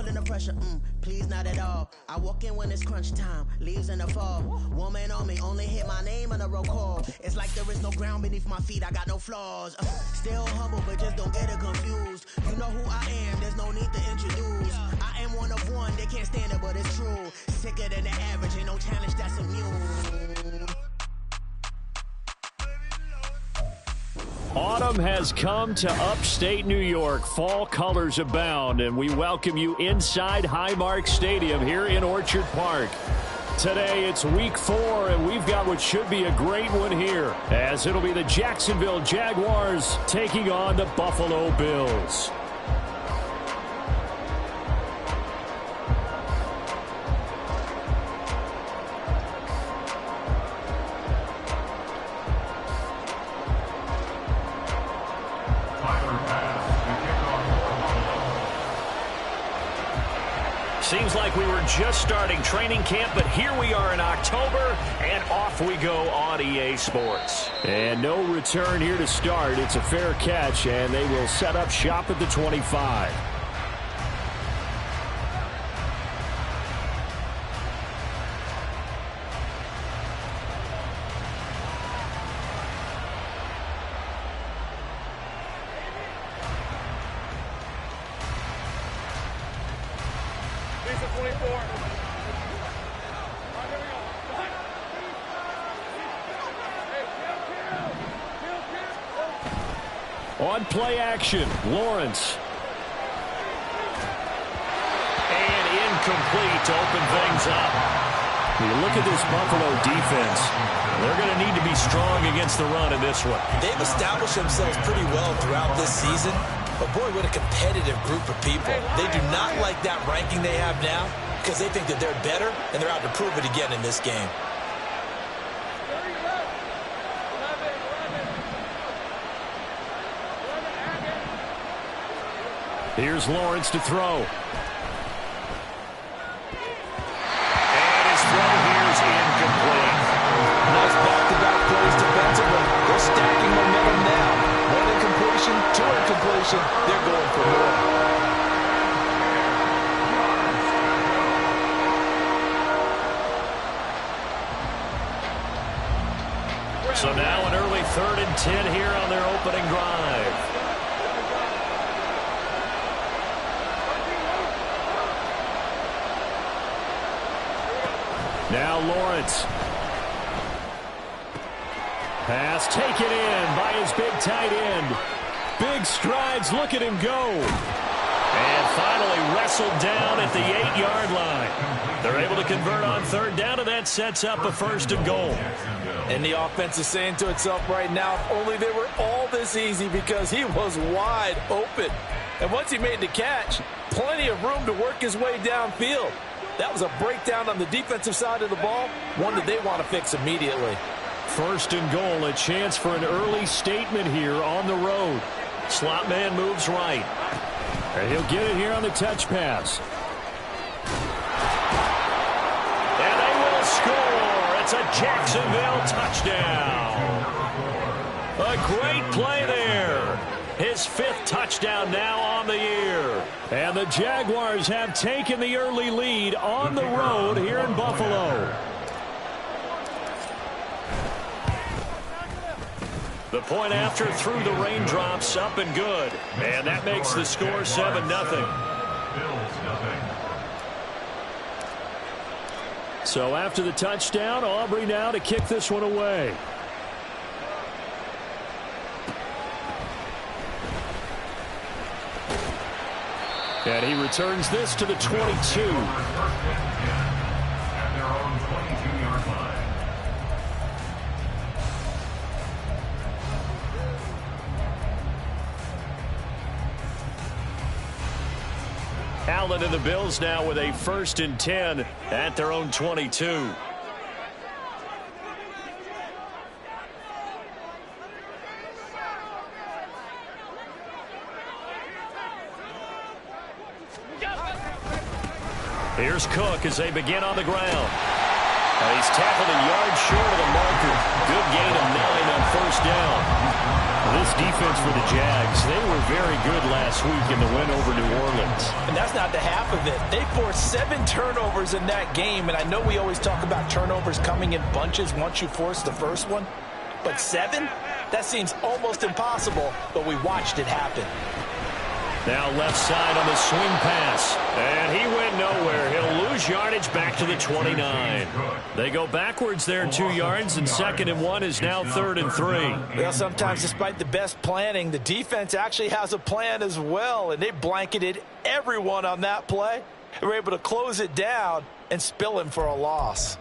feeling the pressure, please not at all. I walk in when it's crunch time, leaves in the fall. Woman on me, only hit my name on a roll call. It's like there is no ground beneath my feet, I got no flaws. Still humble, but just don't get it confused. You know who I am, there's no need to introduce. I am one of one, they can't stand it, but it's true. Sicker than the average, ain't no challenge that's immune. Autumn has come to upstate New York. Fall colors abound, and we welcome you inside Highmark Stadium here in Orchard Park. Today, it's week 4, and we've got what should be a great one here, as it'll be the Jacksonville Jaguars taking on the Buffalo Bills. Seems like we were just starting training camp, but here we are in October, and off we go on EA Sports. And no return here to start. It's a fair catch, and they will set up shop at the 25. On play action, Lawrence. And incomplete to open things up. You look at this Buffalo defense, they're going to need to be strong against the run in this one. They've established themselves pretty well throughout this season, but boy, what a competitive group of people. They do not like that ranking they have now because they think that they're better, and they're out to prove it again in this game. Here's Lawrence to throw. And his throw here is incomplete. Nice back-to-back plays defensively. They're stacking momentum now. 1 incompletion, 2 incompletion. They're going for more. So now an early 3rd and 10 here on their opening drive. Now Lawrence. Pass taken in by his big tight end. Big strides, look at him go. And finally wrestled down at the 8-yard line. They're able to convert on 3rd down, and that sets up a 1st and goal. And the offense is saying to itself right now, if only they were all this easy, because he was wide open. And once he made the catch, plenty of room to work his way downfield. That was a breakdown on the defensive side of the ball, one that they want to fix immediately. 1st and goal, a chance for an early statement here on the road. Slot man moves right. And he'll get it here on the touch pass. And they will score. It's a Jacksonville touchdown. A great play there. His 5th touchdown now on the year. And the Jaguars have taken the early lead on the road here in Buffalo. The point after through the raindrops, up and good. And that makes the score 7-0. So after the touchdown, Aubrey now to kick this one away. And he returns this to the 22. Allen and the Bills now with a 1st and 10 at their own 22. Here's Cook as they begin on the ground. He's tackled a yard short of the marker. Good gain of 9 on 1st down. This defense for the Jags, they were very good last week in the win over New Orleans. And that's not the half of it. They forced 7 turnovers in that game, and I know we always talk about turnovers coming in bunches once you force the first one, but 7? That seems almost impossible, but we watched it happen. Now left side on the swing pass. And he went nowhere. He'll lose yardage back to the 29. They go backwards there 2 yards, and 2nd and 1 is now 3rd and 3. Well, sometimes despite the best planning, the defense actually has a plan as well, and they blanketed everyone on that play. They were able to close it down and spill him for a loss.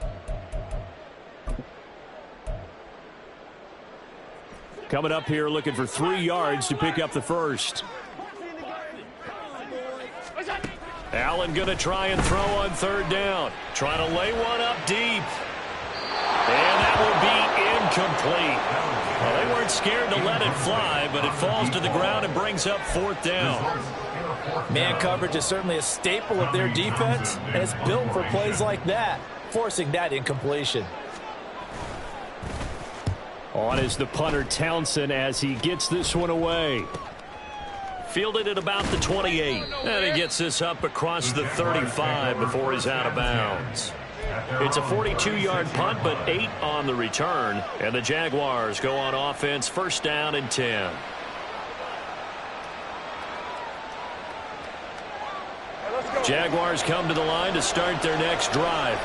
Coming up here looking for 3 yards to pick up the first. Allen going to try and throw on 3rd down. Trying to lay one up deep. And that will be incomplete. Well, they weren't scared to let it fly, but it falls to the ground and brings up 4th down. Man coverage is certainly a staple of their defense, and it's built for plays like that, forcing that incompletion. On is the punter Townsend as he gets this one away. Fielded at about the 28. And he gets this up across the 35 before he's out of bounds. It's a 42-yard punt, but 8 on the return. And the Jaguars go on offense, 1st down and 10. Jaguars come to the line to start their next drive.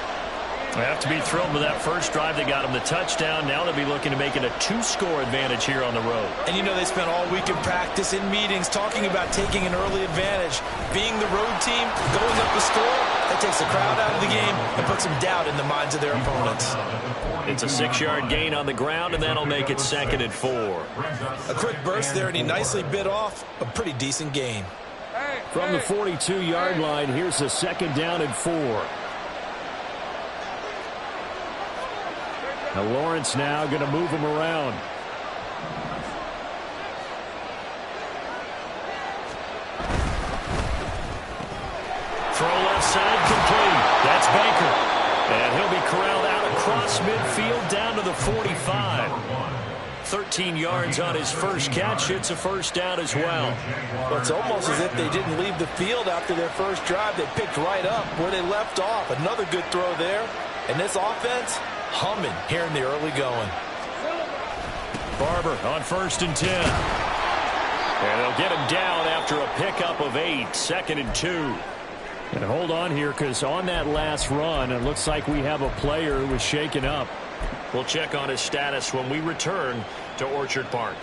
They have to be thrilled with that first drive. They got them the touchdown. Now they'll be looking to make it a 2-score advantage here on the road. And you know they spent all week in practice, in meetings, talking about taking an early advantage. Being the road team, going up the score, that takes the crowd out of the game and puts some doubt in the minds of their opponents. It's a 6-yard gain on the ground, and that'll make it 2nd and 4. A quick burst there, and he nicely bit off a pretty decent gain. From the 42-yard line, here's a 2nd down and 4. Now Lawrence now going to move him around. Throw left side complete. That's Baker. And he'll be corralled out across midfield down to the 45. 13 yards on his first catch. It's a 1st down as well. Well, it's almost as if they didn't leave the field after their first drive. They picked right up where they left off. Another good throw there. And this offense humming here in the early going. Barber on 1st and 10. And they'll get him down after a pickup of 8. 2nd and 2. And hold on here, because on that last run, it looks like we have a player who was shaken up. We'll check on his status when we return to Orchard Park.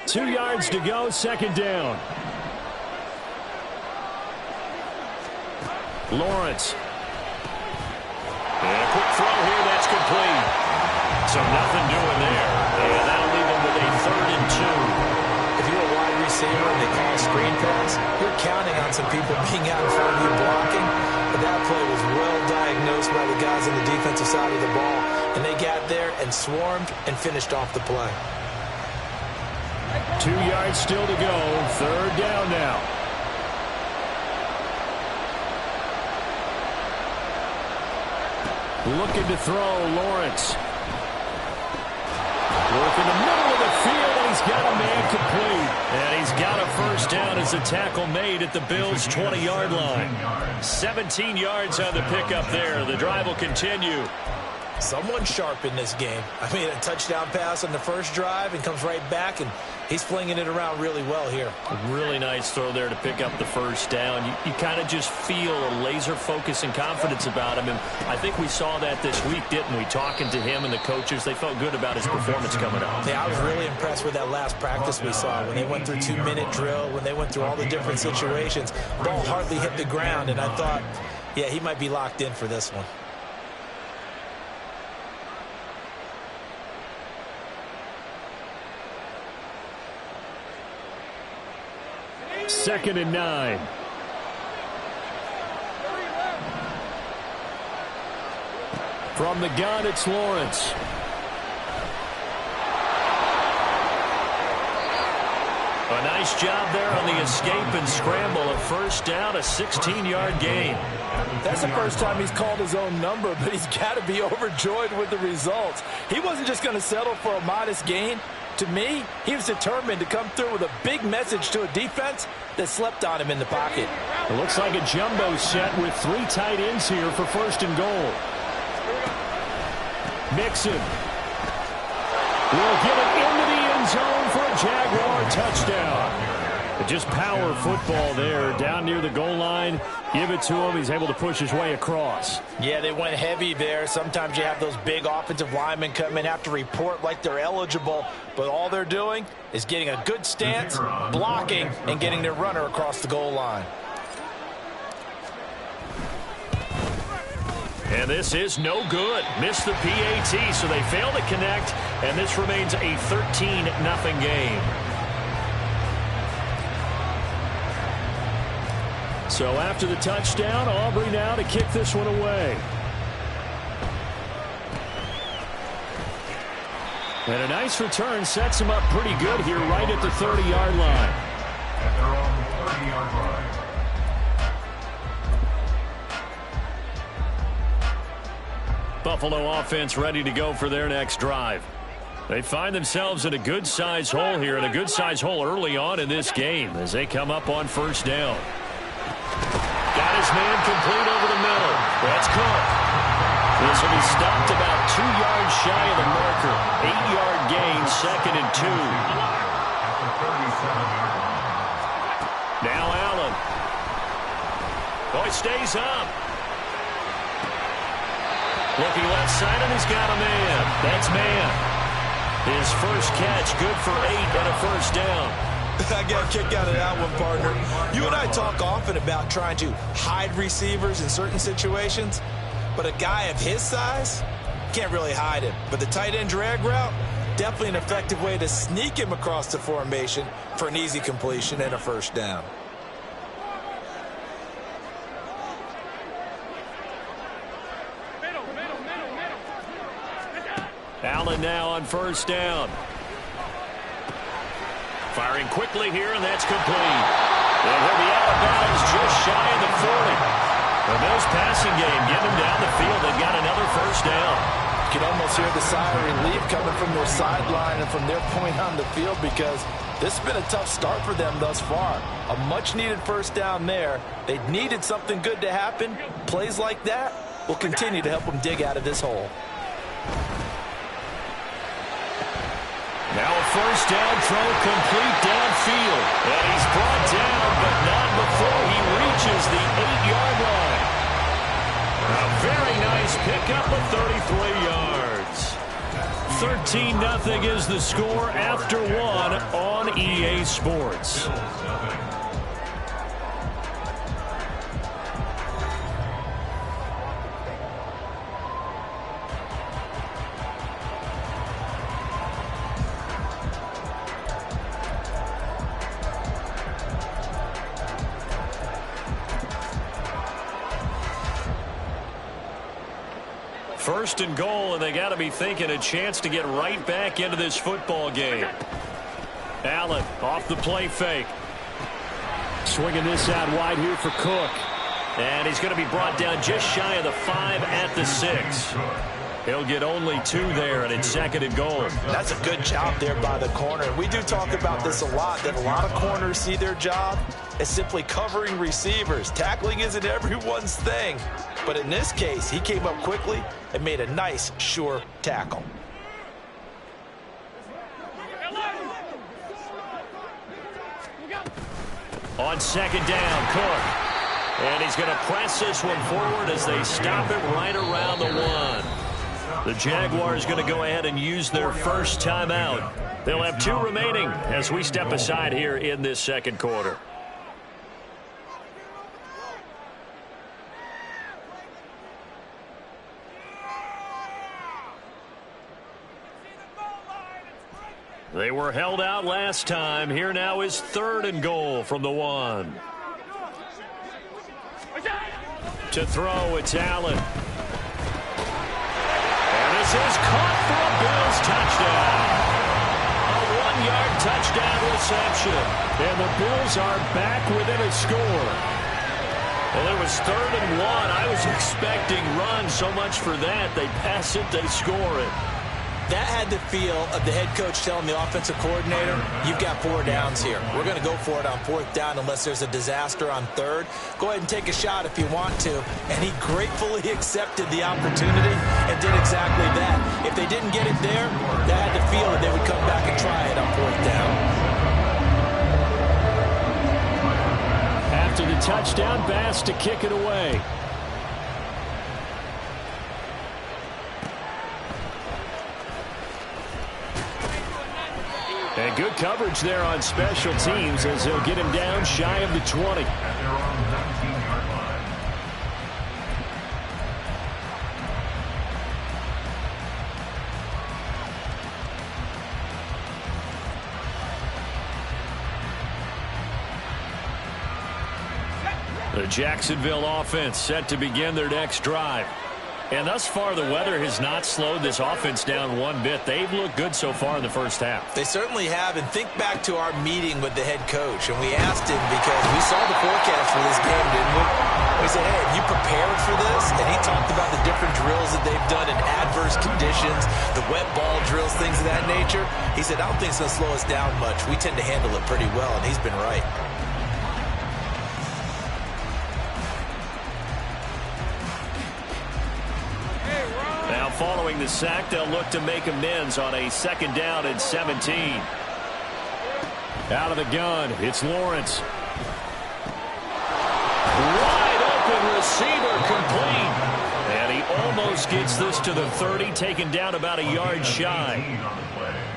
Two yards to go, 2nd down. Lawrence. And a quick throw here, that's complete. So nothing doing there. And that'll leave them with a 3rd and 2. If you're a wide receiver and they call a screen pass, you're counting on some people being out in front of you blocking. But that play was well diagnosed by the guys on the defensive side of the ball. And they got there and swarmed and finished off the play. 2 yards still to go. 3rd down now. Looking to throw, Lawrence. Work in the middle of the field, and he's got a man complete. And he's got a 1st down as a tackle made at the Bills' 20-yard line. 17 yards on the pickup there. The drive will continue. Someone sharp in this game. I mean, a touchdown pass on the first drive and comes right back, and he's flinging it around really well here. A really nice throw there to pick up the 1st down. You kind of just feel a laser focus and confidence about him, and I think we saw that this week, didn't we? Talking to him and the coaches, they felt good about his performance coming up. Yeah, I was really impressed with that last practice we saw when they went through 2-minute drill, when they went through all the different situations. Ball hardly hit the ground, and I thought, yeah, he might be locked in for this one. 2nd and 9. From the gun, it's Lawrence. A nice job there on the escape and scramble. A first down, a 16-yard gain. That's the first time he's called his own number, but he's got to be overjoyed with the results. He wasn't just going to settle for a modest gain. To me, he was determined to come through with a big message to a defense that slept on him in the pocket. It looks like a jumbo set with 3 tight ends here for first and goal. Mixon will get it into the end zone for a Jaguar touchdown. Just power football there down near the goal line. Give it to him. He's able to push his way across. Yeah, they went heavy there. Sometimes you have those big offensive linemen come in, have to report like they're eligible, but all they're doing is getting a good stance, blocking, and getting their runner across the goal line. And this is no good. Missed the PAT, so they fail to connect, and this remains a 13-0 game. So after the touchdown, Aubrey now to kick this one away. And a nice return sets him up pretty good here right at the 30-yard line. And they're on the 30-yard line. Buffalo offense ready to go for their next drive. They find themselves in a good-sized hole here, and a good-sized hole early on in this game as they come up on first down. Got his man complete over the middle. That's Cook. This will be stopped about 2 yards shy of the marker. 8-yard gain, 2nd and 2. Now Allen. Boy, stays up. Looking left side, and he's got a man. That's man. His first catch, good for 8 and a first down. I got a kick out of that one, partner. You and I talk often about trying to hide receivers in certain situations, but a guy of his size can't really hide him. But the tight end drag route, definitely an effective way to sneak him across the formation for an easy completion and a first down. Allen now on first down. Firing quickly here, and that's complete. And he'll be out of bounds just shy of the 40. The Bills passing game getting them down the field. They've got another first down. You can almost hear the sigh of relief coming from their sideline and from their point on the field, because this has been a tough start for them thus far. A much-needed first down there. They needed something good to happen. Plays like that will continue to help them dig out of this hole. Now a first down throw complete downfield. And he's brought down, but not before he reaches the 8-yard line. A very nice pickup of 33 yards. 13-0 is the score after 1 on EA Sports. First and goal, and they got to be thinking a chance to get right back into this football game. Allen off the play fake. Swinging this out wide here for Cook. And he's going to be brought down just shy of the 5 at the 6. He'll get only 2 there, and it's 2nd and goal. That's a good job there by the corner. We do talk about this a lot, that a lot of corners see their job as simply covering receivers. Tackling isn't everyone's thing. But in this case, he came up quickly and made a nice, sure tackle. On 2nd down, Cook. And he's going to press this one forward as they stop it right around the 1. The Jaguars going to go ahead and use their first timeout. They'll have 2 remaining as we step aside here in this second quarter. They were held out last time. Here now is 3rd and goal from the 1. To throw, it's Allen. And this is caught for a Bills touchdown. A 1-yard touchdown reception. And the Bills are back within a score. Well, it was 3rd and 1. I was expecting run so much for that. They pass it, they score it. That had the feel of the head coach telling the offensive coordinator, you've got 4 downs here. We're going to go for it on 4th down unless there's a disaster on 3rd. Go ahead and take a shot if you want to. And he gratefully accepted the opportunity and did exactly that. If they didn't get it there, that had the feel that they would come back and try it on 4th down. After the touchdown, Bass to kick it away. And good coverage there on special teams as he'll get him down shy of the 20. At their own 19-yard line. The Jacksonville offense set to begin their next drive. And thus far, the weather has not slowed this offense down one bit. They've looked good so far in the first half. They certainly have. And think back to our meeting with the head coach. And we asked him because we saw the forecast for this game, didn't we? We said, hey, have you prepared for this? And he talked about the different drills that they've done in adverse conditions, the wet ball drills, things of that nature. He said, I don't think it's going to slow us down much. We tend to handle it pretty well, and he's been right. Following the sack, they'll look to make amends on a 2nd down and 17. Out of the gun, it's Lawrence. Wide open receiver complete. And he almost gets this to the 30, taken down about a yard shy.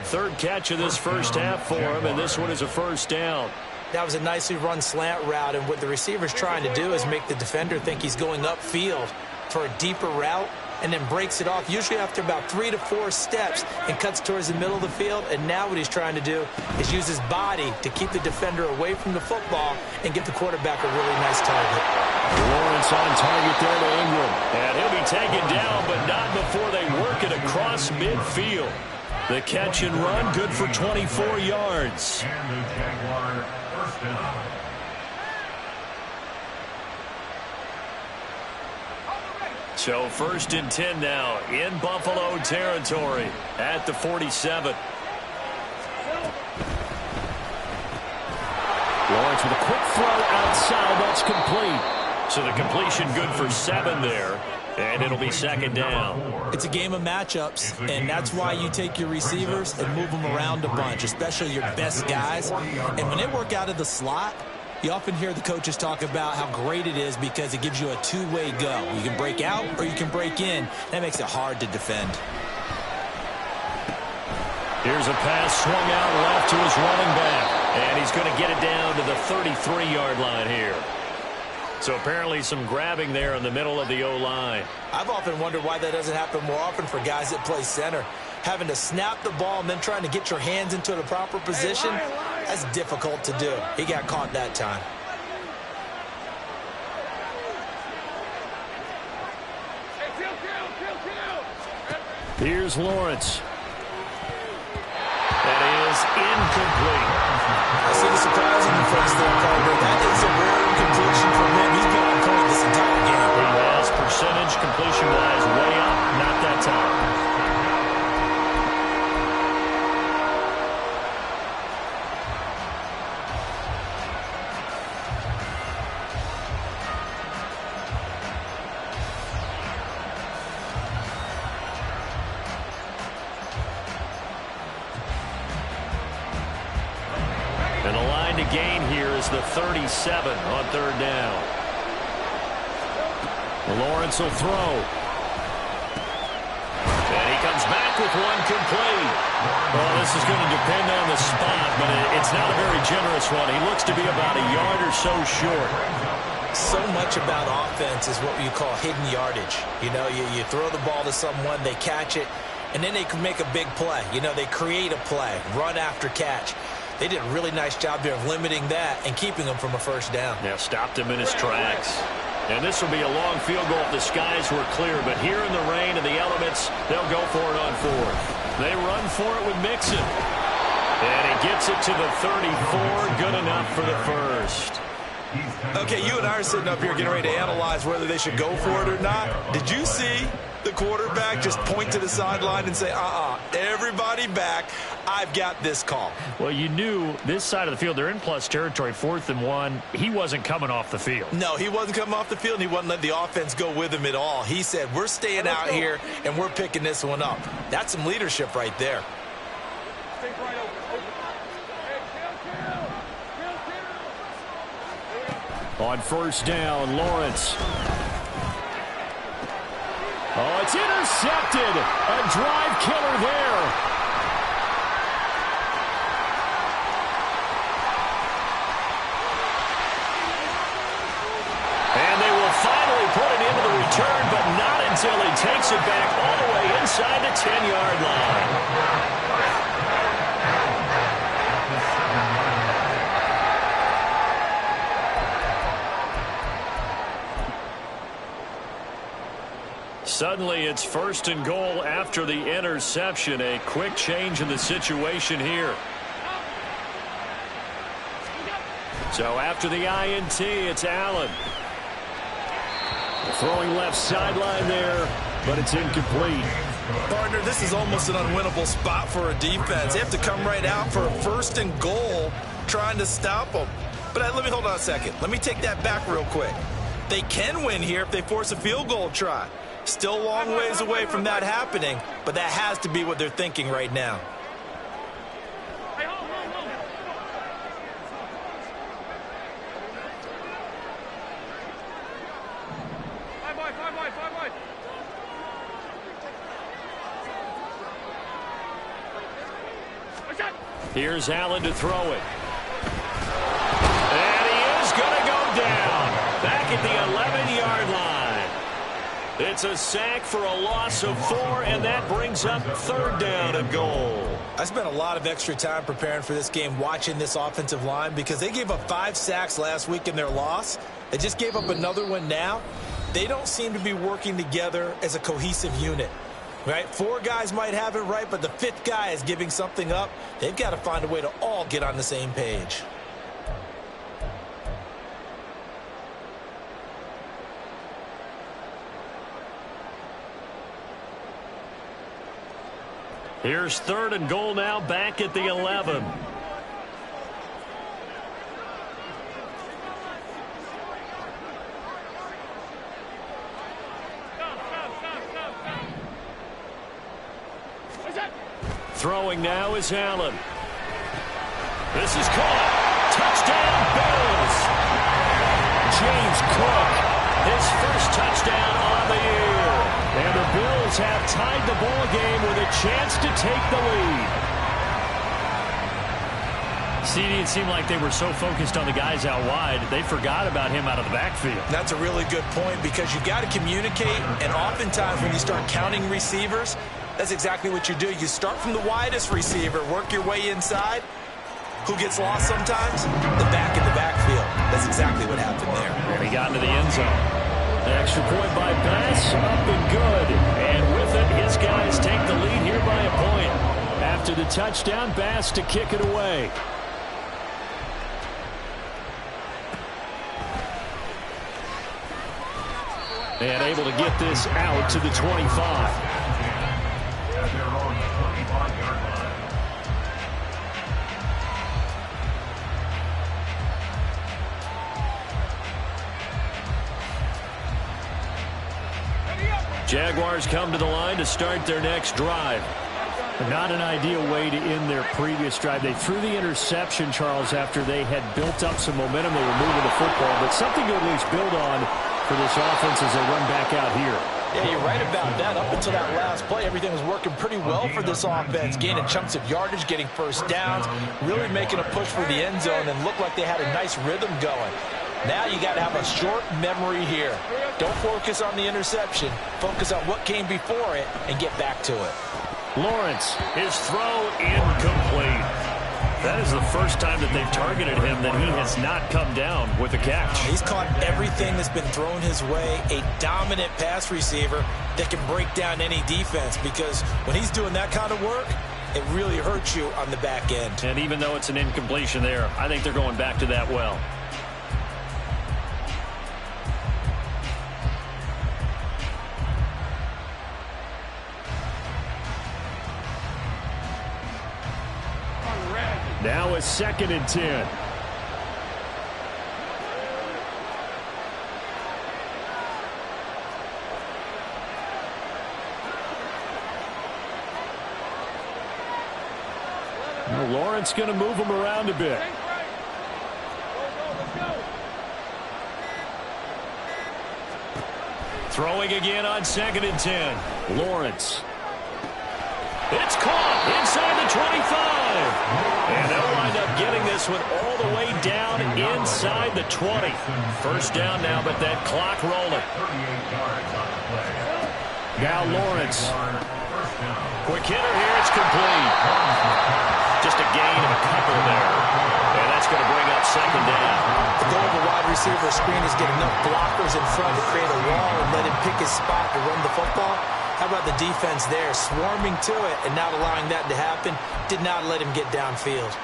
3rd catch of this first half for him, and this one is a 1st down. That was a nicely run slant route, and what the receiver's trying to do is make the defender think he's going upfield for a deeper route, and then breaks it off, usually after about 3 to 4 steps, and cuts towards the middle of the field. And now what he's trying to do is use his body to keep the defender away from the football and get the quarterback a really nice target. Lawrence on target there to Ingram. And he'll be taken down, but not before they work it across midfield. The catch and run, good for 24 yards. And the Jaguar 1st down. So 1st and 10 now in Buffalo territory at the 47. Lawrence with a quick throw outside. That's complete. So the completion good for 7 there. And it'll be 2nd down. It's a game of matchups, and that's why you take your receivers and move them around a bunch, especially your best guys. And when they work out of the slot, you often hear the coaches talk about how great it is because it gives you a two-way go. You can break out or you can break in. That makes it hard to defend. Here's a pass swung out left to his running back. And he's going to get it down to the 33-yard line here. So apparently some grabbing there in the middle of the O-line. I've often wondered why that doesn't happen more often for guys that play center. Having to snap the ball and then trying to get your hands into the proper position, that's difficult to do. He got caught that time. Here's Lawrence. That is incomplete. I see the surprise in your face there, Carter. That is a rare incompletion from him. He's been on point this entire game. He has percentage completion-wise way up, not that time. And the line to gain here is the 37 on 3rd down. Lawrence will throw. And he comes back with one complete. Well, this is going to depend on the spot, but it's not a very generous one. He looks to be about a yard or so short. So much about offense is what you call hidden yardage. You know, you throw the ball to someone, they catch it, and then they can make a big play. You know, they create a play, run after catch. They did a really nice job there of limiting that and keeping him from a 1st down. Yeah, stopped him in his tracks. And this will be a long field goal if the skies were clear. But here in the rain and the elements, they'll go for it on 4th. They run for it with Mixon. And he gets it to the 34. Good enough for the first. Okay, you and I are sitting up here getting ready to analyze whether they should go for it or not. Did you see the quarterback just point to the sideline and say, everybody back, I've got this call? Well, you knew this side of the field, they're in plus territory, 4th and 1. He wasn't coming off the field. No, he wasn't coming off the field, and he wasn't letting the offense go with him at all. He said, we're staying out here, and we're picking this one up. That's some leadership right there. On first down, Lawrence. Oh, it's intercepted. A drive killer there. And they will finally put it into the return, but not until he takes it back all the way inside the 10-yard line. Suddenly, it's 1st and goal after the interception. A quick change in the situation here. So after the INT, it's Allen. Throwing left sideline there, but it's incomplete. Partner, this is almost an unwinnable spot for a defense. They have to come right out for a 1st and goal trying to stop them. But let me hold on a second. Let me take that back real quick. They can win here if they force a field goal try. Still a long ways away from that happening, but that has to be what they're thinking right now. Here's Allen to throw it. And he is going to go down. Back at the 11-yard line. It's a sack for a loss of 4, and that brings up 3rd down and goal. I spent a lot of extra time preparing for this game watching this offensive line because they gave up 5 sacks last week in their loss. They just gave up another one now. They don't seem to be working together as a cohesive unit. Right? 4 guys might have it right, but the 5th guy is giving something up. They've got to find a way to all get on the same page. Here's 3rd and goal now, back at the 11. Throwing now is Allen. This is caught. Touchdown, Bills. James Cook, his first touchdown on the year. And the Bills have tied the ball game with a chance to take the lead. CD, it seemed like they were so focused on the guys out wide, they forgot about him out of the backfield. That's a really good point because you got to communicate, and oftentimes when you start counting receivers, that's exactly what you do. You start from the widest receiver, work your way inside. Who gets lost sometimes? The back in the backfield. That's exactly what happened there. And he got into the end zone. The extra point by Bass, up and good. And with it, his guys take the lead here by a point. After the touchdown, Bass to kick it away. And able to get this out to the 25. Jaguars come to the line to start their next drive. Not an ideal way to end their previous drive. They threw the interception, Charles, after they had built up some momentum. They were moving the football, but something to at least build on for this offense as they run back out here. Yeah, you're right about that. Up until that last play, everything was working pretty well for this offense, gaining chunks of yardage, getting first downs, really making a push for the end zone, and looked like they had a nice rhythm going. Now you got to have a short memory here. Don't focus on the interception. Focus on what came before it and get back to it. Lawrence, his throw incomplete. That is the first time that they've targeted him that he has not come down with a catch. He's caught everything that's been thrown his way. A dominant pass receiver that can break down any defense, because when he's doing that kind of work, it really hurts you on the back end. And even though it's an incompletion there, I think they're going back to that well. Now a 2nd and 10. Lawrence going to move him around a bit. Throwing again on 2nd and 10. Lawrence. It's caught inside the 25. And they'll wind up getting this one all the way down inside the 20. First down now, but that clock rolling. Now Lawrence. Quick hitter here. It's complete. Just a gain of a couple there. And that's going to bring up 2nd down. The goal of a wide receiver screen is get enough blockers in front to create a wall and let him pick his spot to run the football. How about the defense there, swarming to it and not allowing that to happen? Did not let him get downfield.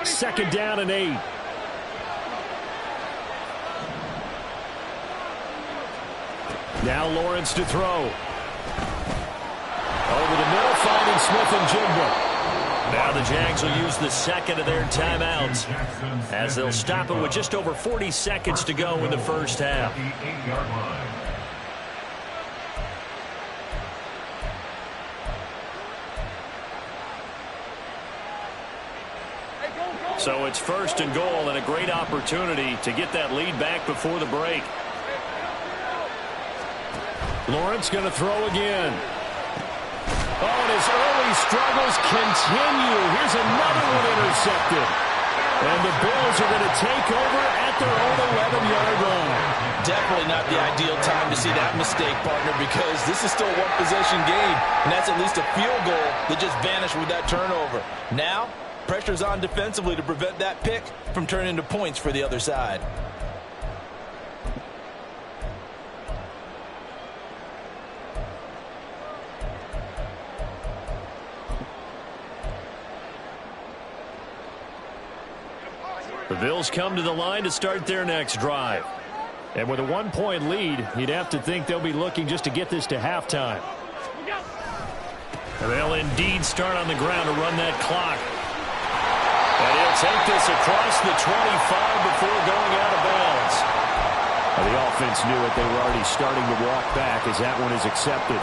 Second down and 8. Now Lawrence to throw. Over the middle, finding Smith-Njigba. Now the Jags will use the 2nd of their timeouts as they'll stop it with just over 40 seconds to go in the first half. So it's 1st and goal and a great opportunity to get that lead back before the break. Lawrence going to throw again. Oh, and his early struggles continue. Here's another one intercepted. And the Bills are going to take over at their own 11-yard line. Definitely not the ideal time to see that mistake, partner, because this is still a one-possession game, and that's at least a field goal that just vanished with that turnover. Now, pressure's on defensively to prevent that pick from turning into points for the other side. The Bills come to the line to start their next drive. And with a 1-point lead, you'd have to think they'll be looking just to get this to halftime. And they'll indeed start on the ground to run that clock. And he'll take this across the 25 before going out of bounds. Well, the offense knew it. They were already starting to walk back as that one is accepted.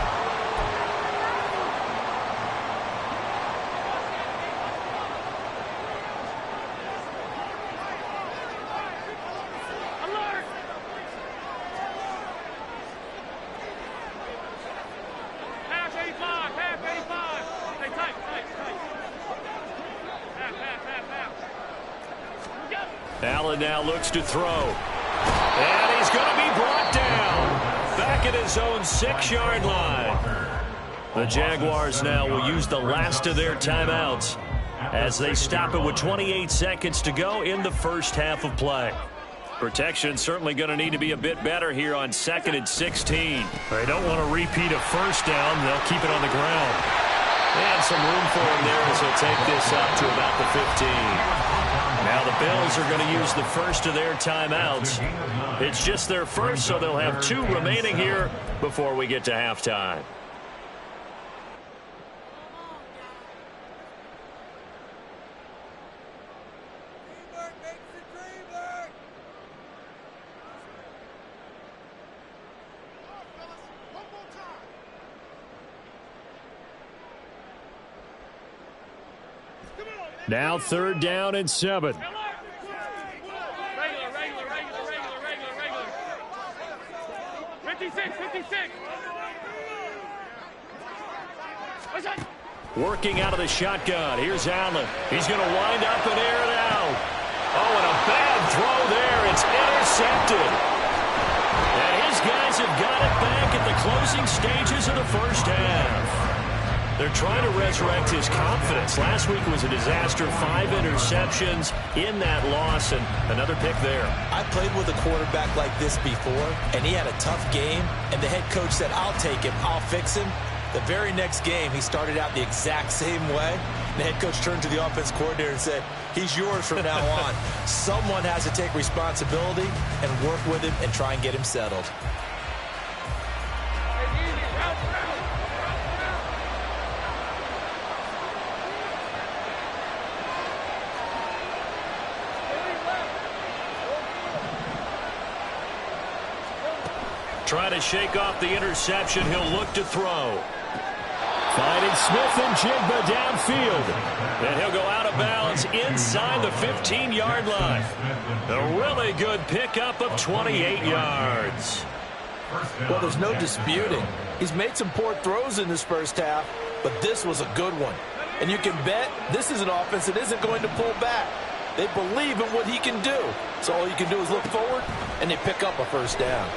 Allen now looks to throw. And he's going to be brought down. Back at his own 6-yard line. The Jaguars now will use the last of their timeouts as they stop it with 28 seconds to go in the first half of play. Protection certainly going to need to be a bit better here on 2nd and 16. They don't want to repeat a first down. They'll keep it on the ground. And some room for him there as he'll take this up to about the 15. Now the Bills are going to use the first of their timeouts. It's just their first, so they'll have 2 remaining here before we get to halftime. Now 3rd down and 7. Regular. 56. Working out of the shotgun. Here's Allen. He's going to wind up and air it out. Oh, and a bad throw there. It's intercepted. And his guys have got it back at the closing stages of the first half. They're trying to resurrect his confidence. Last week was a disaster. 5 interceptions in that loss, and another pick there. I played with a quarterback like this before, and he had a tough game, and the head coach said, I'll take him, I'll fix him. The very next game, he started out the exact same way. The head coach turned to the offense coordinator and said, he's yours from now on. Someone has to take responsibility and work with him and try and get him settled. Trying to shake off the interception. He'll look to throw. Finding Smith and Jigba downfield. And he'll go out of bounds inside the 15-yard line. A really good pickup of 28 yards. Well, there's no disputing. He's made some poor throws in this first half, but this was a good one. And you can bet this is an offense that isn't going to pull back. They believe in what he can do. So all you can do is look forward, and they pick up a first down.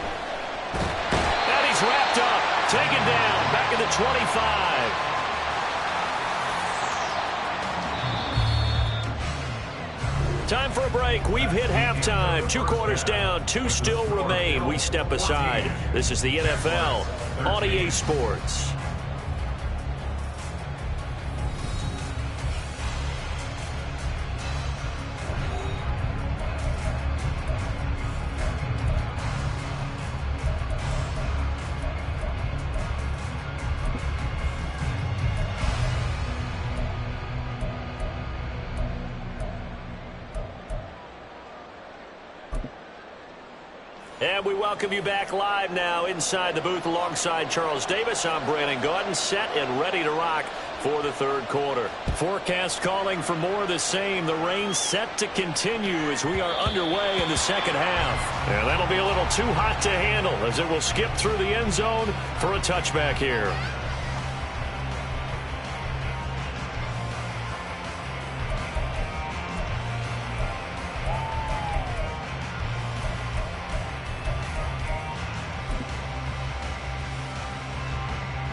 And he's wrapped up, taken down, back at the 25. Time for a break. We've hit halftime. 2 quarters down, 2 still remain. We step aside. This is the NFL on EA Sports. And we welcome you back live now inside the booth alongside Charles Davis. I'm Brandon Gaudin, set and ready to rock for the third quarter. Forecast calling for more of the same. The rain set to continue as we are underway in the second half. And that'll be a little too hot to handle as it will skip through the end zone for a touchback here.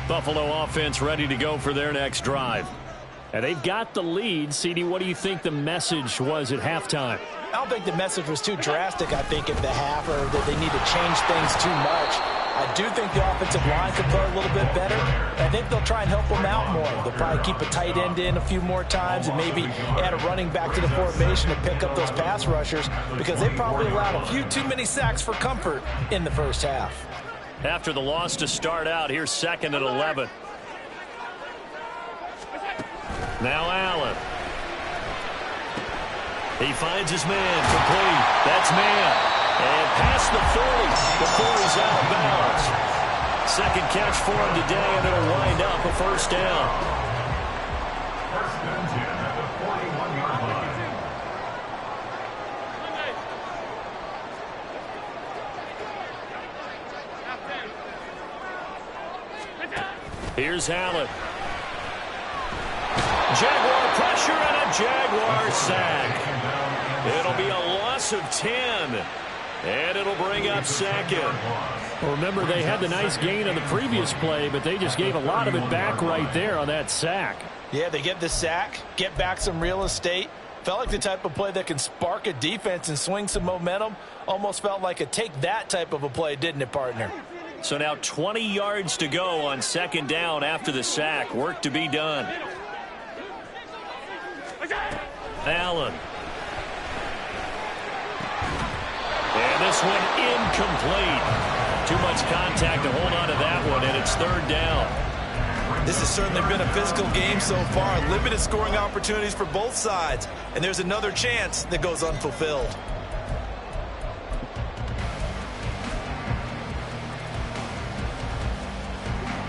Buffalo offense ready to go for their next drive. And they've got the lead. CD, what do you think the message was at halftime? I don't think the message was too drastic, I think, at the half, or that they need to change things too much. I do think the offensive line could play a little bit better. I think they'll try and help them out more. They'll probably keep a tight end in a few more times and maybe add a running back to the formation to pick up those pass rushers, because they probably allowed a few too many sacks for comfort in the first half. After the loss to start out, here's 2nd and 11. Now Allen. He finds his man, complete. That's man. And past the 40. The 40's out of bounds. Second catch for him today, and it'll wind up a first down. First and 10 at the 41-yard line. Here's Allen. Jaguar pressure and a Jaguar sack. It'll be a loss of 10. And it'll bring up 2nd. Well, remember, they had the nice gain on the previous play, but they just gave a lot of it back right there on that sack. Yeah, they get the sack, get back some real estate. Felt like the type of play that can spark a defense and swing some momentum. Almost felt like a take that type of a play, didn't it, partner? So now 20 yards to go on 2nd down after the sack. Work to be done. Allen. And this one incomplete. Too much contact to hold on to that one, and it's 3rd down. This has certainly been a physical game so far. Limited scoring opportunities for both sides. And there's another chance that goes unfulfilled.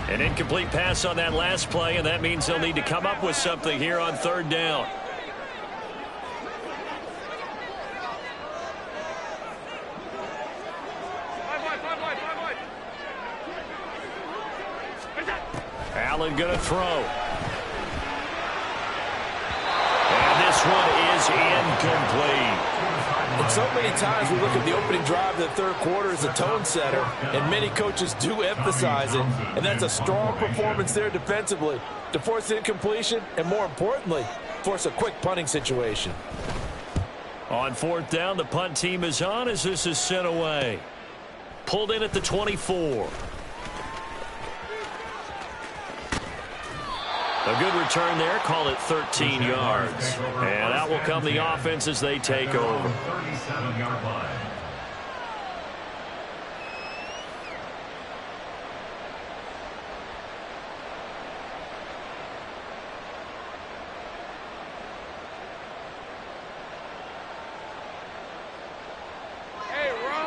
An incomplete pass on that last play, and that means they'll need to come up with something here on 3rd down. Allen going to throw. And this one is incomplete. So many times we look at the opening drive of the third quarter as a tone setter, and many coaches do emphasize it, and that's a strong performance there defensively to force incompletion and, more importantly, force a quick punting situation. On fourth down, the punt team is on as this is sent away. Pulled in at the 24. A good return there. Call it 13 yards. And out will come the offense as they take over. 37-yard line.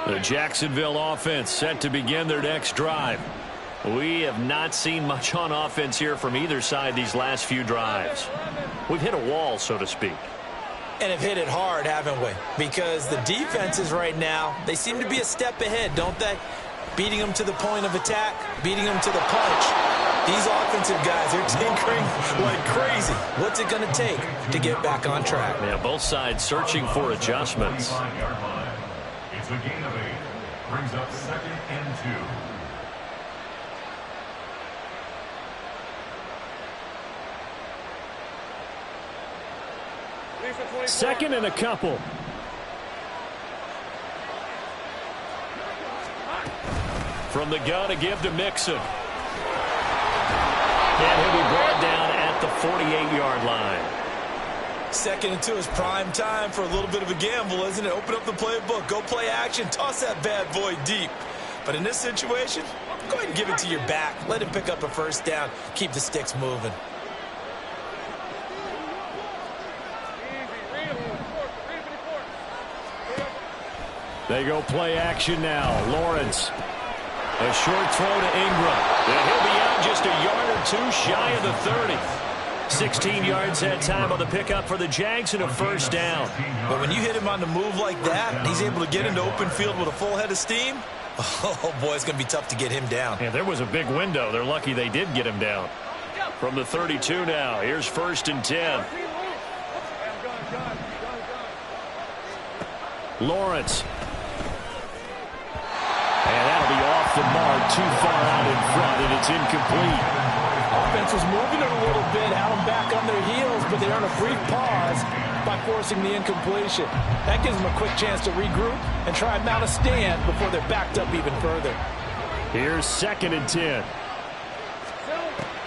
The Jacksonville offense set to begin their next drive. We have not seen much on offense here from either side these last few drives. We've hit a wall, so to speak. And have hit it hard, haven't we? Because the defenses right now, they seem to be a step ahead, don't they? Beating them to the point of attack, beating them to the punch. These offensive guys, they're tinkering like crazy. What's it going to take to get back on track? Yeah, both sides searching for adjustments. It's a gain of 8. Brings up 2nd and 2. Second and a couple. From the gun, a give to Mixon. And he'll be brought down at the 48-yard line. 2nd and 2 is prime time for a little bit of a gamble, isn't it? Open up the playbook, go play action, toss that bad boy deep. But in this situation, go ahead and give it to your back. Let him pick up a first down. Keep the sticks moving. They go play action now. Lawrence. A short throw to Ingram. And he'll be out just a yard or two shy of the 30. 16 yards that time on the pickup for the Jags and a first down. But when you hit him on the move like that, he's able to get into open field with a full head of steam. Oh, boy, it's going to be tough to get him down. Yeah, there was a big window. They're lucky they did get him down. From the 32 now, here's 1st and 10. Lawrence. And that'll be off the mark, too far out in front, and it's incomplete. Offense was moving it a little bit, had them back on their heels, but they earn a brief pause by forcing the incompletion. That gives them a quick chance to regroup and try and mount a stand before they're backed up even further. Here's 2nd and 10.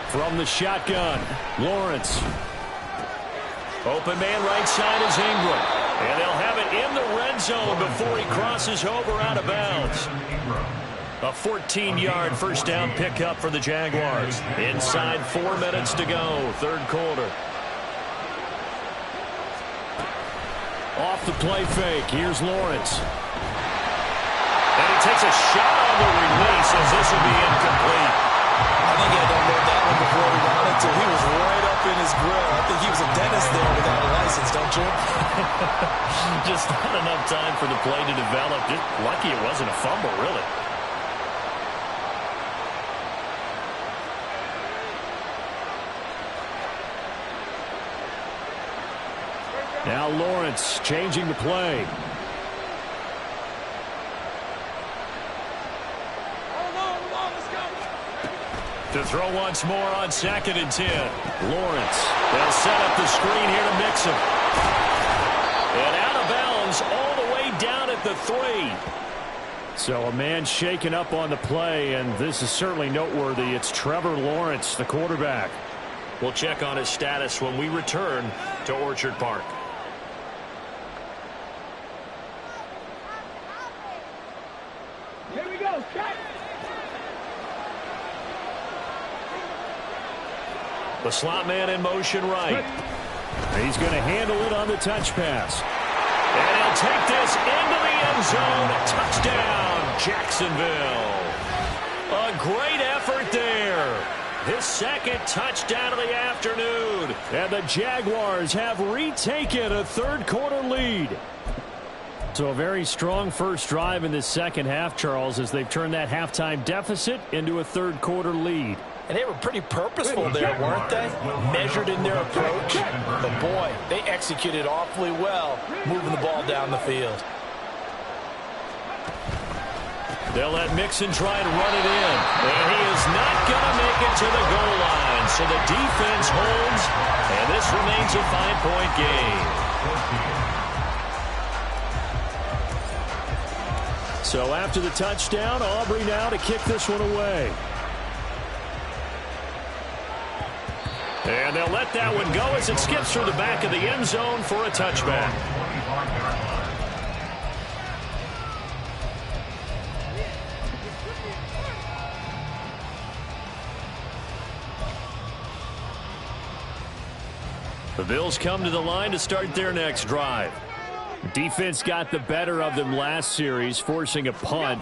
From the shotgun, Lawrence. Open man right side is Ingram. And they'll have it in the red zone before he crosses over out of bounds. A 14-yard first down pickup for the Jaguars. Inside 4 minutes to go, third quarter. Off the play fake, here's Lawrence. And he takes a shot on the release as this will be incomplete. I think he had to unload that one before he wanted to. He was right up in his grill. I think he was a dentist there without a license, don't you? Just not enough time for the play to develop. Just lucky it wasn't a fumble, really. Now Lawrence changing the play. To throw once more on 2nd and 10. Lawrence. They'll set up the screen here to Mixon. And out of bounds all the way down at the 3. So a man shaken up on the play, and this is certainly noteworthy. It's Trevor Lawrence, the quarterback. We'll check on his status when we return to Orchard Park. Here we go, check. The slot man in motion right. He's going to handle it on the touch pass. And he'll take this into the end zone. Touchdown, Jacksonville. A great effort there. His second touchdown of the afternoon. And the Jaguars have retaken a third quarter lead. So a very strong first drive in the second half, Charles, as they've turned that halftime deficit into a third quarter lead. And they were pretty purposeful there, weren't they? Measured in their approach. But boy, they executed awfully well, moving the ball down the field. They'll let Mixon try and run it in. And he is not going to make it to the goal line. So the defense holds, and this remains a 5-point game. So after the touchdown, Aubrey now to kick this one away. And they'll let that one go as it skips through the back of the end zone for a touchback. The Bills come to the line to start their next drive. Defense got the better of them last series, forcing a punt.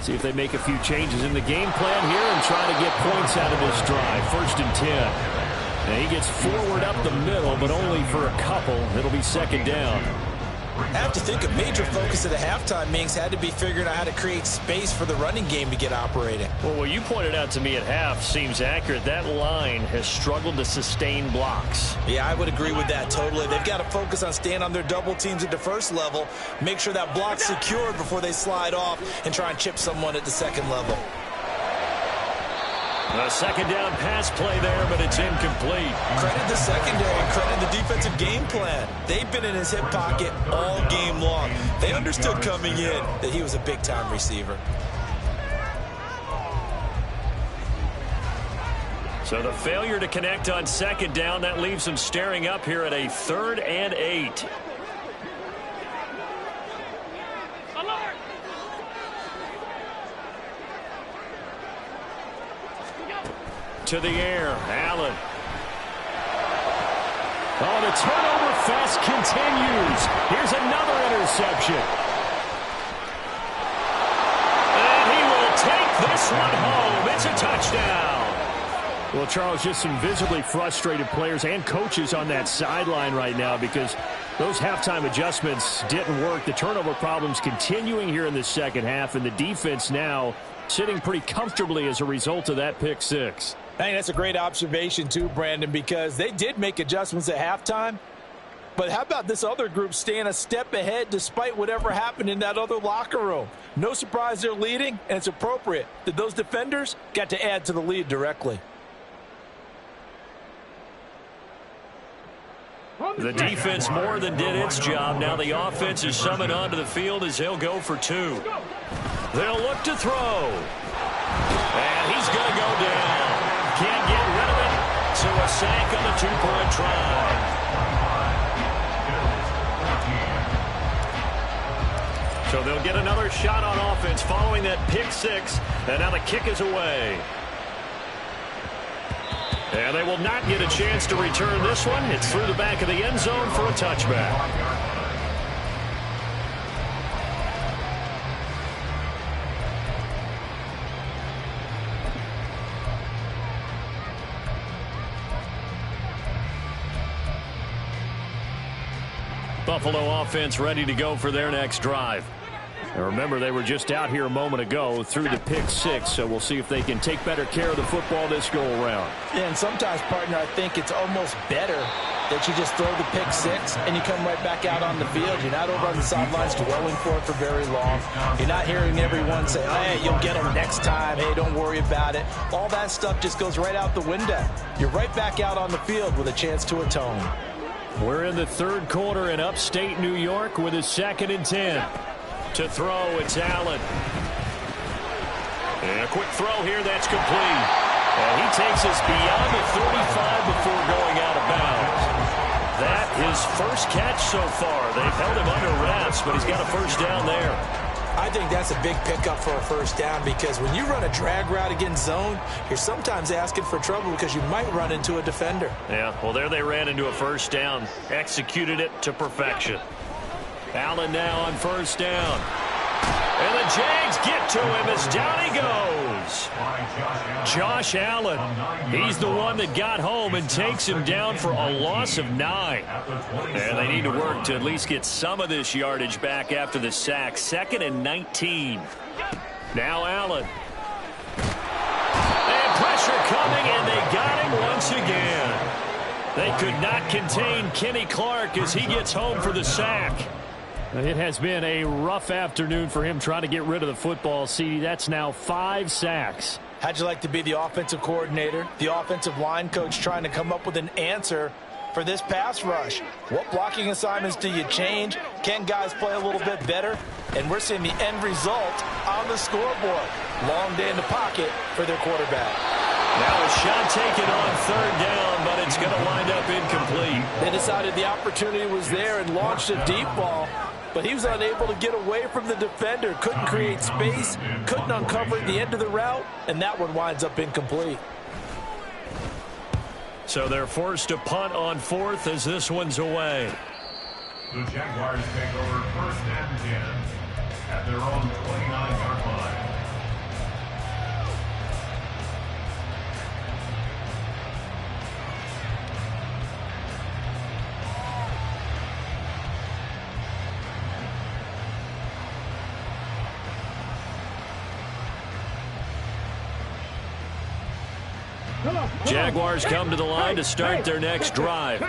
See if they make a few changes in the game plan here and try to get points out of this drive. 1st and 10. And he gets forward up the middle, but only for a couple. It'll be 2nd down. I have to think a major focus at the halftime meetings had to be figuring out how to create space for the running game to get operating. Well, what you pointed out to me at half seems accurate. That line has struggled to sustain blocks. Yeah, I would agree with that totally. They've got to focus on staying on their double teams at the first level, make sure that block's secured before they slide off and try and chip someone at the second level. A 2nd down pass play there, but it's incomplete. Credit the secondary, credit the defensive game plan. They've been in his hip pocket all game long. They understood coming in that he was a big-time receiver. So the failure to connect on 2nd down, that leaves them staring up here at a 3rd and 8. To the air, Allen. Oh, the turnover fest continues. Here's another interception. And he will take this one home. It's a touchdown. Well, Charles, just some visibly frustrated players and coaches on that sideline right now because those halftime adjustments didn't work. The turnover problems continuing here in the second half, and the defense now sitting pretty comfortably as a result of that pick six. I think that's a great observation too, Brandon, because they did make adjustments at halftime. But how about this other group staying a step ahead despite whatever happened in that other locker room? No surprise they're leading, and it's appropriate that those defenders got to add to the lead directly. The defense more than did its job. Now the offense is summoned onto the field as they'll go for two. They'll look to throw. And he's going to go down. Can't get rid of it. So a sack on the two-point try. So they'll get another shot on offense following that pick six. And now the kick is away. And they will not get a chance to return this one. It's through the back of the end zone for a touchback. Buffalo offense ready to go for their next drive. And remember, they were just out here a moment ago through the pick six, so we'll see if they can take better care of the football this go-around. Yeah, and sometimes, partner, I think it's almost better that you just throw the pick six and you come right back out on the field. You're not over on the sidelines dwelling for it for very long. You're not hearing everyone say, hey, you'll get them next time. Hey, don't worry about it. All that stuff just goes right out the window. You're right back out on the field with a chance to atone. We're in the third quarter in upstate New York with a 2nd and 10. To throw, it's Allen. And a quick throw here, that's complete. And he takes us beyond the 35 before going out of bounds. That is first catch so far. They've held him under wraps, but he's got a first down there. I think that's a big pickup for a first down because when you run a drag route against zone, you're sometimes asking for trouble because you might run into a defender. Yeah, well, there they ran into a first down. Executed it to perfection. Allen now on first down. And the Jags get to him as down he goes. Josh Allen. He's the one that got home and takes him down for a loss of 9. And they need to work to at least get some of this yardage back after the sack. 2nd and 19. Now Allen. And pressure coming, and they got him once again. They could not contain Kenny Clark as he gets home for the sack. It has been a rough afternoon for him trying to get rid of the football. See, that's now 5 sacks. How'd you like to be the offensive coordinator, the offensive line coach trying to come up with an answer for this pass rush? What blocking assignments do you change? Can guys play a little bit better? And we're seeing the end result on the scoreboard. Long day in the pocket for their quarterback. Now a shot taken on 3rd down, but it's going to wind up incomplete. They decided the opportunity was there and launched a deep ball, but he was unable to get away from the defender. Couldn't create space, couldn't uncover the end of the route, and that one winds up incomplete. So they're forced to punt on 4th as this one's away. The Jaguars take over 1st and 10 at their own 29-yard line. Jaguars come to the line to start their next drive.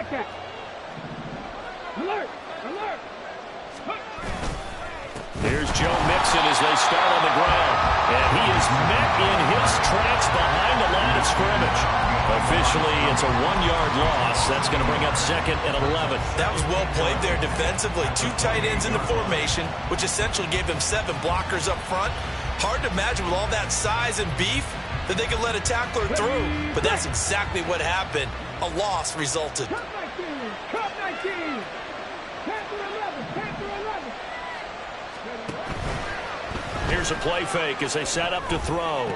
Here's Joe Mixon as they start on the ground. And he is met in his tracks behind the line of scrimmage. Officially, it's a 1-yard loss. That's going to bring up 2nd and 11. That was well played there defensively. 2 tight ends in the formation, which essentially gave them 7 blockers up front. Hard to imagine with all that size and beef that they could let a tackler through. But that's exactly what happened. A loss resulted. Cut 19. Cut 19. Panther 11. Panther 11. Here's a play fake as they set up to throw.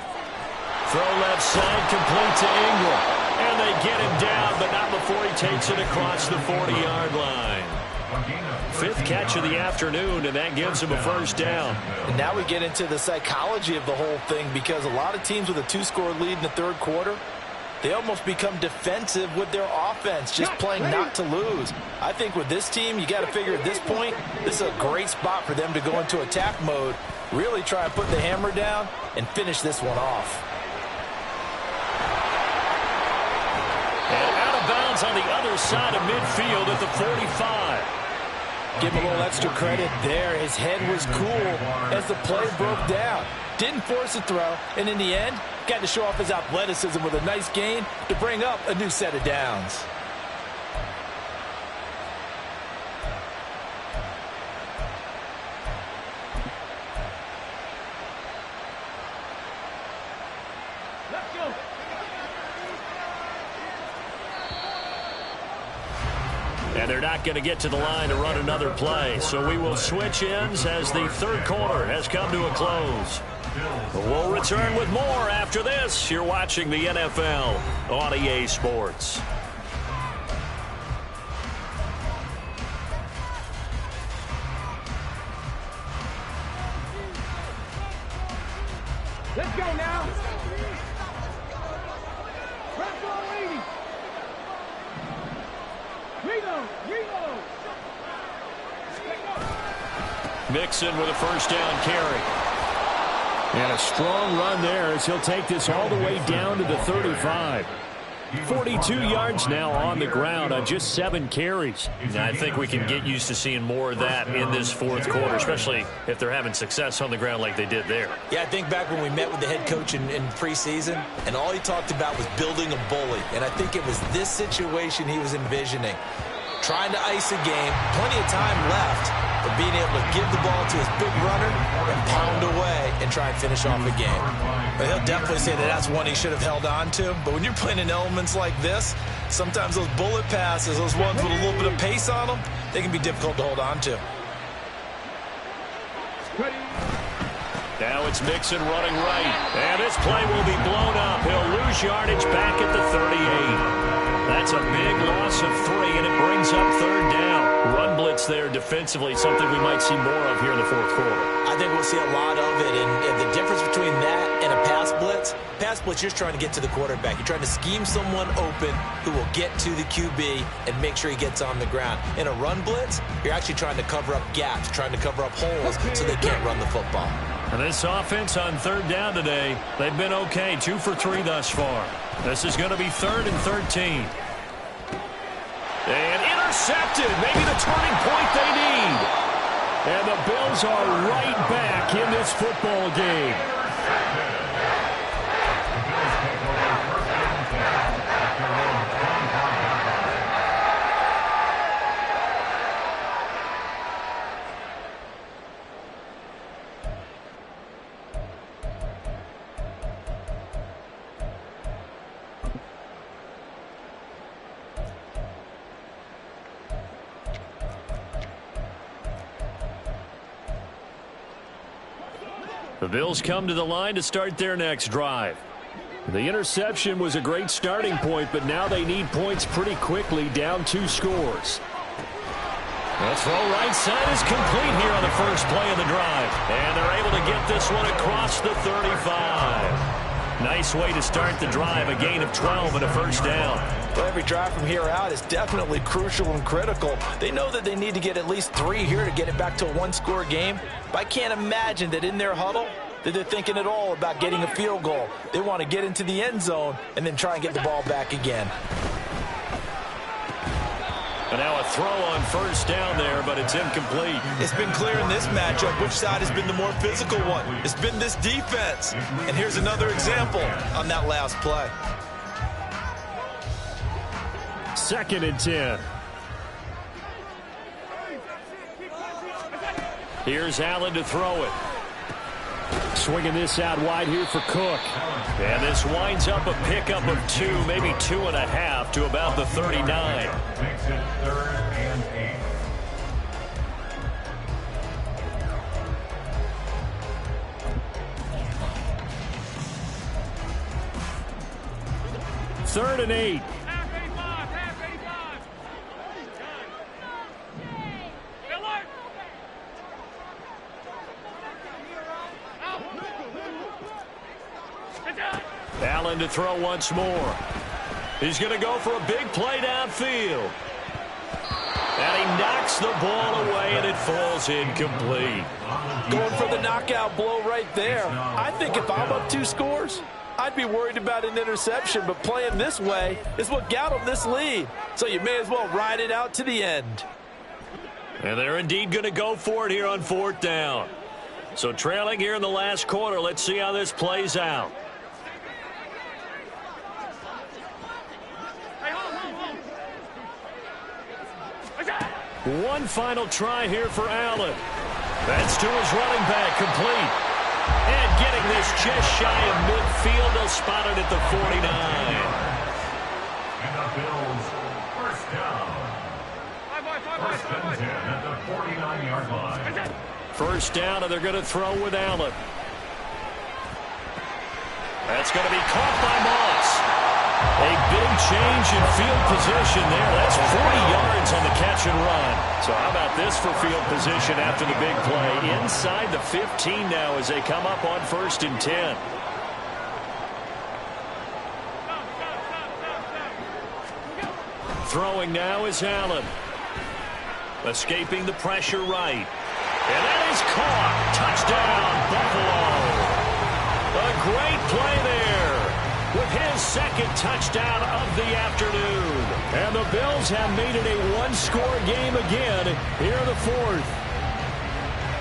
Throw left side, complete to Ingram. And they get him down, but not before he takes it across the 40-yard line. 5th catch of the afternoon, and that gives him a 1st down. And now we get into the psychology of the whole thing, because a lot of teams with a 2-score lead in the 3rd quarter, they almost become defensive with their offense, just playing not to lose. I think with this team, you got to figure at this point, this is a great spot for them to go into attack mode, really try and put the hammer down and finish this one off. And out of bounds on the other side of midfield at the 45. Give him a little extra credit there. His head was cool as the play broke down. Didn't force a throw, and in the end, got to show off his athleticism with a nice gain to bring up a new set of downs. Let's go. And they're not going to get to the line to run another play. So we will switch ends as the 3rd quarter has come to a close. We'll return with more after this. You're watching the NFL on EA Sports. Let's go now. Press on 80. Reload. Reload. Mixon with a 1st down carry. And a strong run there as he'll take this all the way down to the 35. 42 yards now on the ground on just 7 carries. Now, I think we can get used to seeing more of that in this 4th quarter, especially if they're having success on the ground like they did there. Yeah, I think back when we met with the head coach in preseason, and all he talked about was building a bully. And I think it was this situation he was envisioning. Trying to ice a game, plenty of time left, but being able to give the ball to his big runner and pound away and try and finish off a game. But he'll definitely say that that's one he should have held on to. But when you're playing in elements like this, sometimes those bullet passes, those ones with a little bit of pace on them, they can be difficult to hold on to. Now it's Mixon running right. And this play will be blown up. He'll lose yardage back at the 38. That's a big loss of 3, and it brings up 3rd down. Run blitz there defensively, something we might see more of here in the 4th quarter. I think we'll see a lot of it, and the difference between that and a pass blitz, you're just trying to get to the quarterback. You're trying to scheme someone open who will get to the QB and make sure he gets on the ground. In a run blitz, you're actually trying to cover up gaps, trying to cover up holes so they can't run the football. And this offense on 3rd down today, they've been okay, 2 for 3 thus far. This is going to be 3rd and 13. And intercepted, maybe the turning point they need. the Bills are right back in this football game. The Bills come to the line to start their next drive. The interception was a great starting point, but now they need points pretty quickly, down 2 scores. The throw right side is complete here on the first play of the drive. And they're able to get this one across the 35. Nice way to start the drive, a gain of 12 and a first down. Well, every drive from here out is definitely crucial and critical. They know that they need to get at least 3 here to get it back to a 1-score game. But I can't imagine that in their huddle that they're thinking at all about getting a field goal. They want to get into the end zone and then try and get the ball back again. And now a throw on first down there, but it's incomplete. It's been clear in this matchup which side has been the more physical one. It's been this defense. And here's another example on that last play. 2nd and 10. Here's Allen to throw it. Swinging this out wide here for Cook. And this winds up a pickup of 2, maybe 2.5 to about the 39. Makes it 3rd and 8. Third and 8. Allen to throw once more. He's going to go for a big play downfield. And he knocks the ball away, and it falls incomplete. Going for the knockout blow right there. I think if I'm up 2 scores, I'd be worried about an interception, but playing this way is what got them this lead. So you may as well ride it out to the end. And they're indeed going to go for it here on 4th down. So trailing here in the last quarter, let's see how this plays out. One final try here for Allen. That's to his running back, complete. And getting this just shy of midfield, they'll spot it at the 49. And the Bills, first down. First and 10 at the 49-yard line. First down, and they're going to throw with Allen. That's going to be caught by Moss. A big change in field position there. That's 40 yards on the catch and run. So how about this for field position after the big play? Inside the 15 now as they come up on 1st and 10. Throwing now is Allen. Escaping the pressure right. And that is caught. Touchdown, Buffalo. A great play there with his 2nd touchdown of the afternoon. And the Bills have made it a 1-score game again here in the 4th.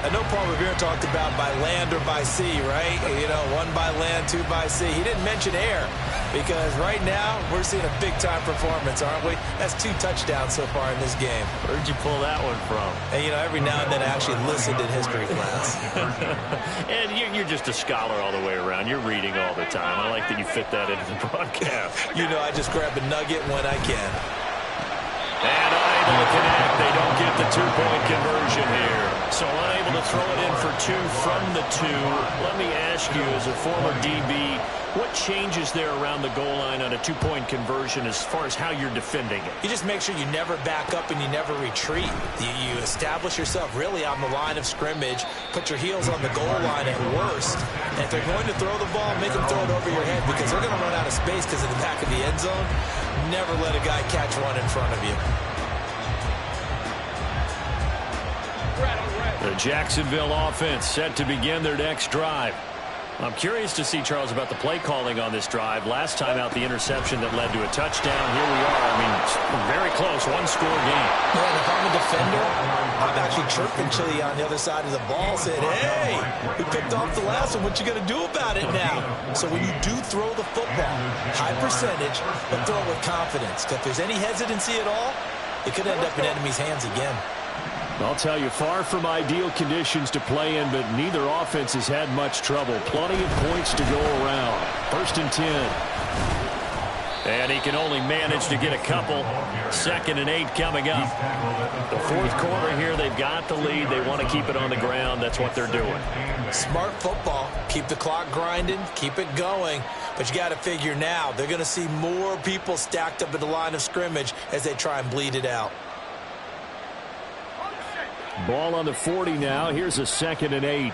I know Paul Revere talked about by land or by sea, right? You know, 1 by land, 2 by sea. He didn't mention air because right now we're seeing a big-time performance, aren't we? That's 2 touchdowns so far in this game. Where'd you pull that one from? And, you know, every now and then I actually listened in history class. And you're just a scholar all the way around. You're reading all the time. I like that you fit that into the broadcast. You know, I just grab a nugget when I can. And unable to connect. They don't get the 2-point conversion here. So unable to throw it in for 2 from the 2. Let me ask you, as a former DB, what changes there around the goal line on a 2-point conversion as far as how you're defending it? You just make sure you never back up and you never retreat. You establish yourself really on the line of scrimmage, put your heels on the goal line at worst. And if they're going to throw the ball, make them throw it over your head because they're going to run out of space because of the back of the end zone. Never let a guy catch one in front of you. The Jacksonville offense set to begin their next drive. I'm curious to see, Charles, about the play calling on this drive. Last time out, the interception that led to a touchdown. Here we are. I mean, very close. One-score game. Yeah, and if I'm a defender, I'm actually chirping Chili on the other side of the ball, saying, hey, we picked off the last one. What you going to do about it now? So when you do throw the football, high percentage, but throw it with confidence. Because if there's any hesitancy at all, it could end up in enemy's hands again. I'll tell you, far from ideal conditions to play in, but neither offense has had much trouble. Plenty of points to go around. 1st and 10. And he can only manage to get a couple. 2nd and 8 coming up. The 4th quarter here, they've got the lead. They want to keep it on the ground. That's what they're doing. Smart football. Keep the clock grinding. Keep it going. But you got to figure now, they're going to see more people stacked up at the line of scrimmage as they try and bleed it out. Ball on the 40 now. Here's a 2nd and 8.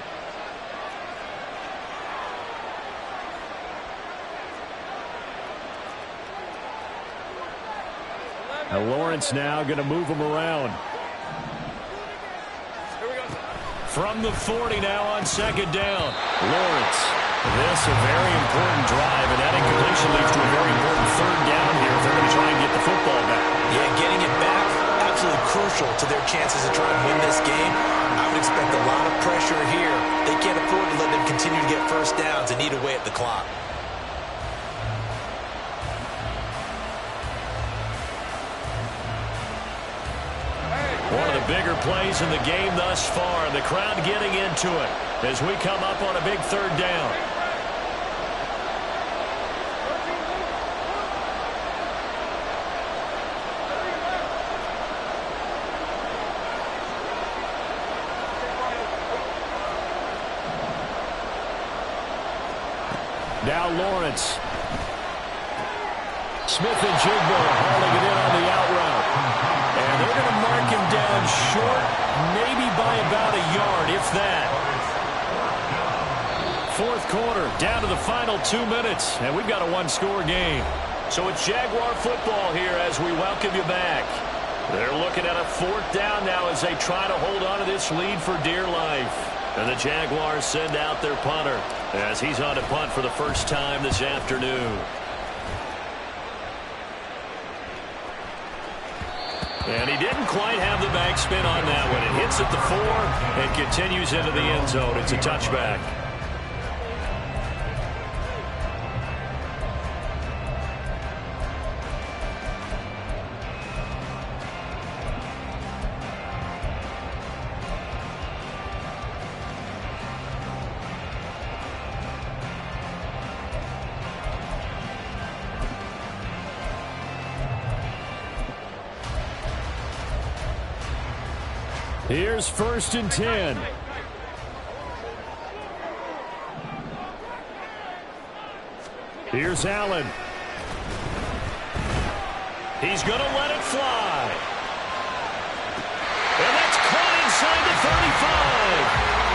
Now Lawrence now going to move him around. From the 40 now on 2nd down. Lawrence. This a very important drive, and that incompletion leads to a very important 3rd down here if they're going to try and get the football back. Yeah, getting it back, absolutely crucial to their chances of trying to win this game. I would expect a lot of pressure here. They can't afford to let them continue to get first downs and eat away at the clock. One of the bigger plays in the game thus far. The crowd getting into it as we come up on a big 3rd down. Now Lawrence. Smith and Jigbo hauling it in on the out route. And they're going to mark him down short, maybe by about a yard, if that. 4th quarter, down to the final 2 minutes, and we've got a 1-score game. So it's Jaguar football here as we welcome you back. They're looking at a 4th down now as they try to hold on to this lead for dear life. And the Jaguars send out their punter as he's on to punt for the first time this afternoon. And he didn't quite have the backspin on that one. It hits at the 4 and continues into the end zone. It's a touchback. Here's 1st and 10. Here's Allen. He's going to let it fly. And that's caught inside the 35.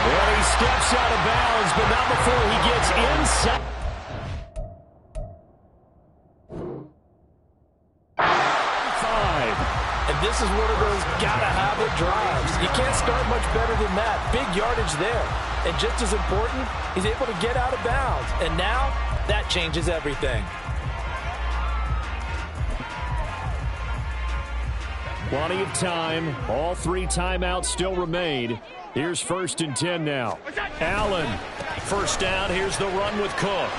Well, he steps out of bounds, but not before he gets inside. And this is one of those gotta-have-it drives. You can't start much better than that. Big yardage there. And just as important, he's able to get out of bounds. And now, that changes everything. Plenty of time. All 3 timeouts still remain. Here's 1st and 10 now. Allen. 1st down. Here's the run with Cook.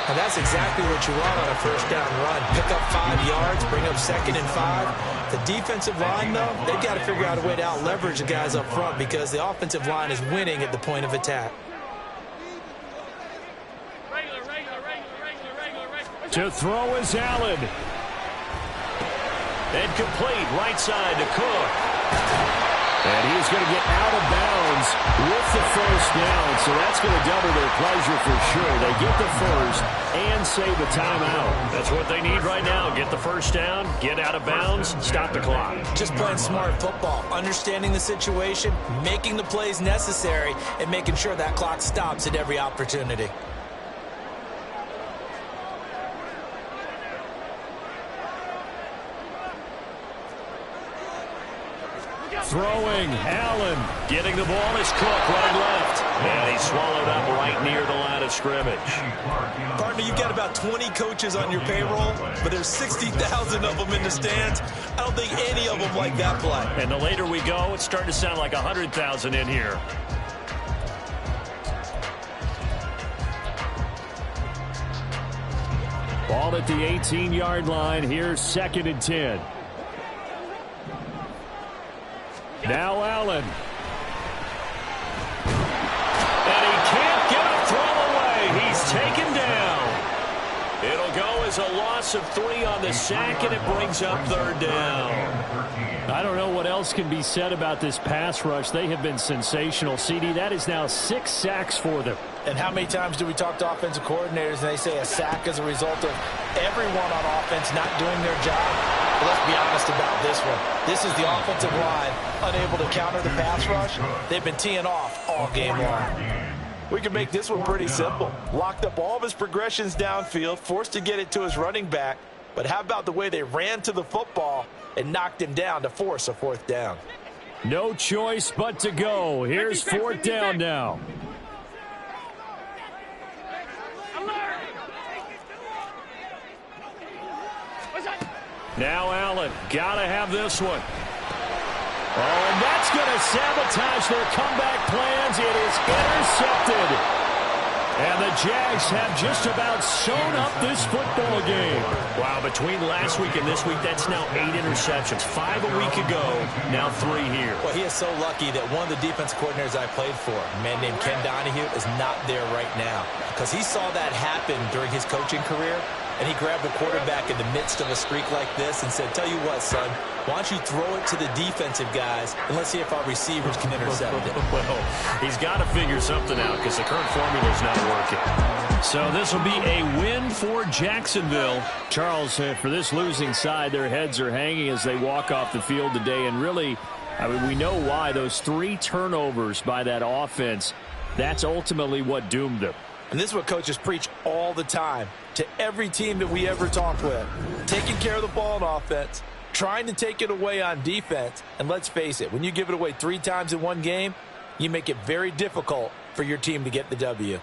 And that's exactly what you want on a 1st down run. Pick up 5 yards, bring up 2nd and 5. The defensive line, though, they've got to figure out a way to out-leverage the guys up front because the offensive line is winning at the point of attack. To throw is Allen. And complete right side to Cook. And he's going to get out of bounds with the 1st down, so that's going to double their pleasure for sure. They get the 1st and save a timeout. That's what they need right now. Get the 1st down, get out of bounds, stop the clock. Just playing smart football, understanding the situation, making the plays necessary, and making sure that clock stops at every opportunity. throwing. Allen. Getting the ball is Cook running left. And he's swallowed up right near the line of scrimmage. Partner, you've got about 20 coaches on your payroll, but there's 60,000 of them in the stands. I don't think any of them like that play. And the later we go, it's starting to sound like 100,000 in here. Ball at the 18-yard line. Here's 2nd and 10. Now Allen. And he can't get a throw away. He's taken down. It'll go as a loss of 3 on the sack, and it brings up 3rd down. I don't know what else can be said about this pass rush. They have been sensational. CD, that is now 6 sacks for them. And how many times do we talk to offensive coordinators and they say a sack is a result of everyone on offense not doing their job? But let's be honest about this one. This is the offensive line unable to counter the pass rush. They've been teeing off all game long. We can make this one pretty simple. Locked up all of his progressions downfield, forced to get it to his running back. But how about the way they ran to the football and knocked him down to force a 4th down? No choice but to go. Here's 4th down now. Now Allen, gotta have this one. Oh, and that's going to sabotage their comeback plans. It is intercepted. And the Jags have just about sewn up this football game. Wow, between last week and this week, that's now 8 interceptions. 5 a week ago, now 3 here. Well, he is so lucky that one of the defense coordinators I played for, a man named Ken Donahue, is not there right now. Because he saw that happen during his coaching career, and he grabbed the quarterback in the midst of a streak like this and said, tell you what, son, why don't you throw it to the defensive guys, and let's see if our receivers can intercept it. Well, he's got to figure something out because the current formula is not working. So this will be a win for Jacksonville. Charles, for this losing side, their heads are hanging as they walk off the field today. And really, I mean, we know why. Those 3 turnovers by that offense, that's ultimately what doomed them. And this is what coaches preach all the time to every team that we ever talk with. Taking care of the ball on offense, trying to take it away on defense. And let's face it, when you give it away 3 times in one game, you make it very difficult for your team to get the W.